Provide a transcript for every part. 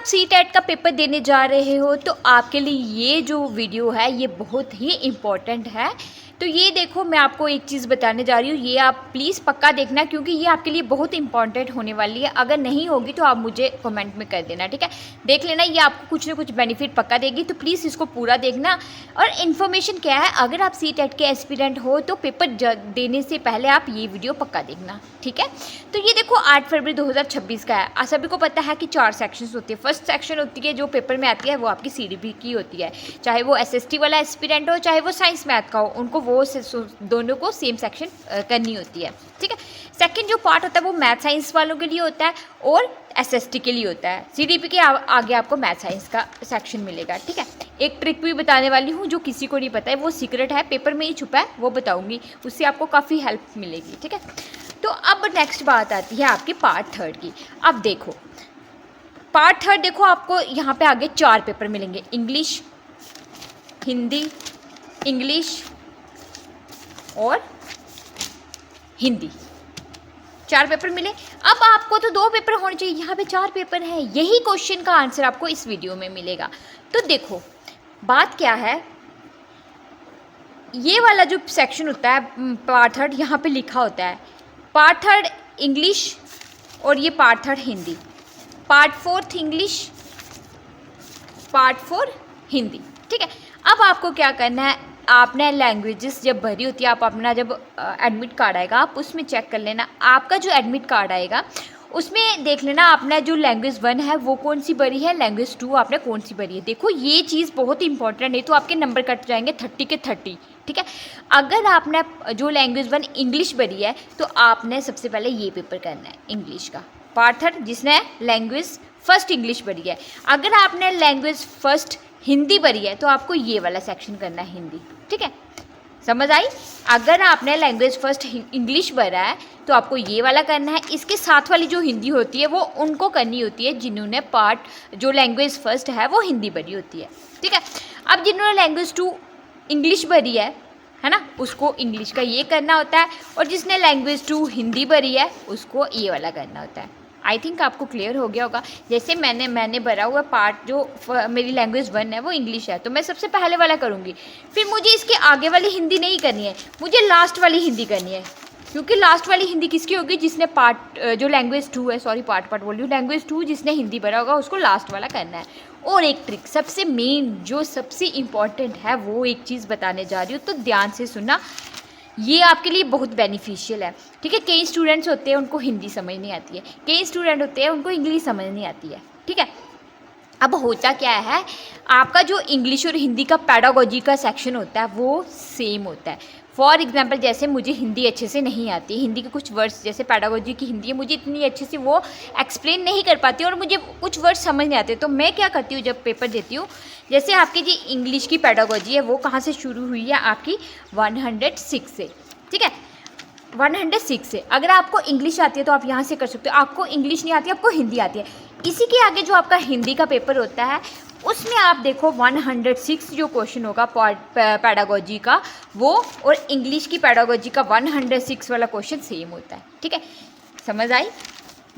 CTET का paper देने जा रहे हो तो आपके लिए ये जो वीडियो है ये बहुत ही इम्पॉर्टेंट है। तो ये देखो, मैं आपको एक चीज़ बताने जा रही हूँ, ये आप प्लीज़ पक्का देखना क्योंकि ये आपके लिए बहुत इंपॉर्टेंट होने वाली है। अगर नहीं होगी तो आप मुझे कमेंट में कर देना, ठीक है। देख लेना, ये आपको कुछ ना कुछ बेनिफिट पक्का देगी, तो प्लीज़ इसको पूरा देखना। और इन्फॉर्मेशन क्या है, अगर आप सी-टेट के एस्पिरेंट हो तो पेपर देने से पहले आप ये वीडियो पक्का देखना, ठीक है। तो ये देखो 8 फरवरी 2026 का है। सभी को पता है कि 4 सेक्शंस होती है। फर्स्ट सेक्शन होती है जो पेपर में आती है वो आपकी CDP की होती है, चाहे वो SST वाला एस्पिरेंट हो चाहे वो साइंस मैथ का हो, उनको वो दोनों को सेम सेक्शन करनी होती है, ठीक है। सेकंड जो पार्ट होता है वो मैथ साइंस वालों के लिए होता है और SST के लिए होता है। CDP के आगे आपको मैथ साइंस का सेक्शन मिलेगा, ठीक है। एक ट्रिक भी बताने वाली हूँ जो किसी को नहीं पता है, वो सीक्रेट है, पेपर में ही छुपा है, वो बताऊँगी, उससे आपको काफ़ी हेल्प मिलेगी, ठीक है। तो अब नेक्स्ट बात आती है आपकी पार्ट 3 की। अब देखो पार्ट 3 देखो, आपको यहाँ पे आगे 4 पेपर मिलेंगे, इंग्लिश, हिंदी, इंग्लिश और हिंदी, 4 पेपर मिले। अब आपको तो 2 पेपर होने चाहिए, यहाँ पे 4 पेपर हैं। यही क्वेश्चन का आंसर आपको इस वीडियो में मिलेगा। तो देखो बात क्या है, ये वाला जो सेक्शन होता है पार्ट 3, यहाँ पे लिखा होता है पार्ट 3 इंग्लिश और ये part 3 Hindi, part 4 English, part 4 Hindi, ठीक है। अब आपको क्या करना है, आपने लैंग्वेजेस जब भरी होती है, आप अपना जब एडमिट कार्ड आएगा आप उसमें चेक कर लेना। आपका जो एडमिट कार्ड आएगा उसमें देख लेना आपने जो लैंग्वेज 1 है वो कौन सी भरी है, लैंग्वेज 2 आपने कौन सी भरी है। देखो ये चीज़ बहुत इंपॉर्टेंट है, तो आपके नंबर कट जाएंगे 30 के 30, ठीक है। अगर आपने जो लैंग्वेज 1 इंग्लिश भरी है तो आपने सबसे पहले ये पेपर करना है इंग्लिश का पार्ट 3, जिसने लैंग्वेज फर्स्ट इंग्लिश भरी है। अगर आपने लैंग्वेज फर्स्ट हिंदी भरी है तो आपको ये वाला सेक्शन करना है हिंदी, ठीक है। समझ आई? अगर आपने लैंग्वेज फर्स्ट इंग्लिश भरा है तो आपको ये वाला करना है। इसके साथ वाली जो हिंदी होती है वो उनको करनी होती है जिन्होंने पार्ट जो लैंग्वेज फर्स्ट है वो हिंदी भरी होती है, ठीक है। अब जिन्होंने लैंग्वेज 2 इंग्लिश भरी है ना, उसको इंग्लिश का ये करना होता है, और जिसने लैंग्वेज 2 हिंदी भरी है उसको ये वाला करना होता है। आई थिंक आपको क्लियर हो गया होगा। जैसे मैंने भरा हुआ पार्ट जो मेरी लैंग्वेज 1 है वो इंग्लिश है, तो मैं सबसे पहले वाला करूँगी, फिर मुझे इसके आगे वाली हिंदी नहीं करनी है, मुझे लास्ट वाली हिंदी करनी है, क्योंकि लास्ट वाली हिंदी किसकी होगी, जिसने पार्ट जो लैंग्वेज 2 है, सॉरी पार्ट बोल रही हूँ, लैंग्वेज 2 जिसने हिंदी भरा होगा उसको लास्ट वाला करना है। और एक ट्रिक सबसे मेन जो सबसे इम्पॉर्टेंट है वो एक चीज़ बताने जा रही हूँ, तो ध्यान से सुनना, ये आपके लिए बहुत बेनिफिशियल है, ठीक है। कई स्टूडेंट्स होते हैं उनको हिंदी समझ नहीं आती है, कई स्टूडेंट होते हैं उनको इंग्लिश समझ नहीं आती है, ठीक है। अब होता क्या है, आपका जो इंग्लिश और हिंदी का पेडागोजी का सेक्शन होता है वो सेम होता है। फॉर एग्जांपल जैसे मुझे हिंदी अच्छे से नहीं आती, हिंदी के कुछ वर्ड्स जैसे पेडागोजी की हिंदी है, मुझे इतनी अच्छे से वो एक्सप्लेन नहीं कर पाती और मुझे कुछ वर्ड्स समझ नहीं आते, तो मैं क्या करती हूँ जब पेपर देती हूँ, जैसे आपकी जी इंग्लिश की पेडागोजी है वो कहाँ से शुरू हुई है, आपकी 106 से, ठीक है, 106 से। अगर आपको इंग्लिश आती है तो आप यहाँ से कर सकते हो, आपको इंग्लिश नहीं आती, आपको हिंदी आती है, इसी के आगे जो आपका हिंदी का पेपर होता है उसमें आप देखो 106 जो क्वेश्चन होगा पेडागोजी का वो और इंग्लिश की पेडागोजी का 106 वाला क्वेश्चन सेम होता है, ठीक है। समझ आई?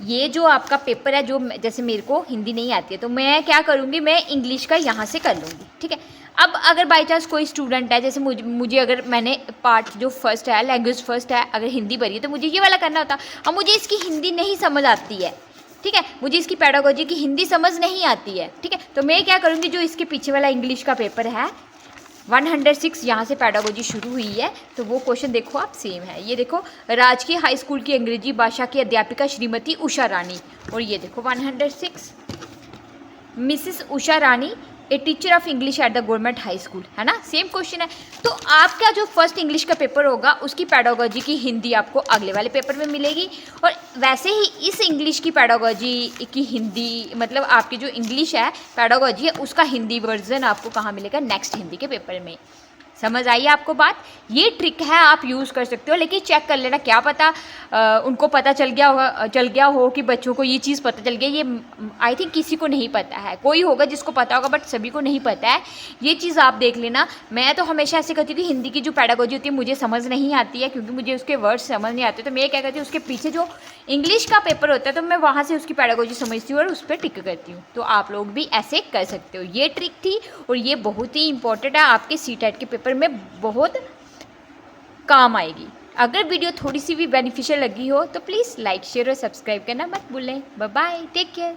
ये जो आपका पेपर है, जो जैसे मेरे को हिंदी नहीं आती है तो मैं क्या करूँगी, मैं इंग्लिश का यहाँ से कर लूँगी, ठीक है। अब अगर बाई चांस कोई स्टूडेंट है, जैसे मुझे अगर मैंने पार्ट जो फर्स्ट है लैंग्वेज फर्स्ट है अगर हिंदी भरी है तो मुझे ये वाला करना होता, अब मुझे इसकी हिंदी नहीं समझ आती है, ठीक है, मुझे इसकी पेडागोजी की हिंदी समझ नहीं आती है, ठीक है, तो मैं क्या करूँगी, जो इसके पीछे वाला इंग्लिश का पेपर है 106 यहाँ से पेडागोजी शुरू हुई है तो वो क्वेश्चन देखो आप सेम है। ये देखो, राजकीय हाई स्कूल की अंग्रेजी भाषा की अध्यापिका श्रीमती उषा रानी, और ये देखो 106 Mrs Usha Rani a teacher of English at the government high school, है ना, सेम क्वेश्चन है। तो आपका जो फर्स्ट इंग्लिश का पेपर होगा उसकी पेडागोजी की हिंदी आपको अगले वाले पेपर में मिलेगी, और वैसे ही इस इंग्लिश की पेडागोजी की हिंदी, मतलब आपकी जो इंग्लिश है पेडागोजी है उसका हिंदी वर्जन आपको कहाँ मिलेगा, नेक्स्ट हिंदी के पेपर में। समझ आई आपको बात? ये ट्रिक है, आप यूज़ कर सकते हो, लेकिन चेक कर लेना, क्या पता उनको पता चल गया हो कि बच्चों को ये चीज़ पता चल गया। ये आई थिंक किसी को नहीं पता है, कोई होगा जिसको पता होगा बट सभी को नहीं पता है। ये चीज़ आप देख लेना। मैं तो हमेशा ऐसे करती थी, हिंदी की जो पैडागोजी होती है मुझे समझ नहीं आती है क्योंकि मुझे उसके वर्ड्स समझ नहीं आते, तो मैं क्या करती हूँ उसके पीछे जो इंग्लिश का पेपर होता है तो मैं वहाँ से उसकी पैडागोजी समझती हूँ और उस पर टिक करती हूँ। तो आप लोग भी ऐसे कर सकते हो। ये ट्रिक थी और ये बहुत ही इंपॉर्टेंट है, आपके CTET के पेपर में बहुत काम आएगी। अगर वीडियो थोड़ी सी भी बेनिफिशियल लगी हो तो प्लीज़ लाइक शेयर और सब्सक्राइब करना मत भूलें। Bye bye, take care.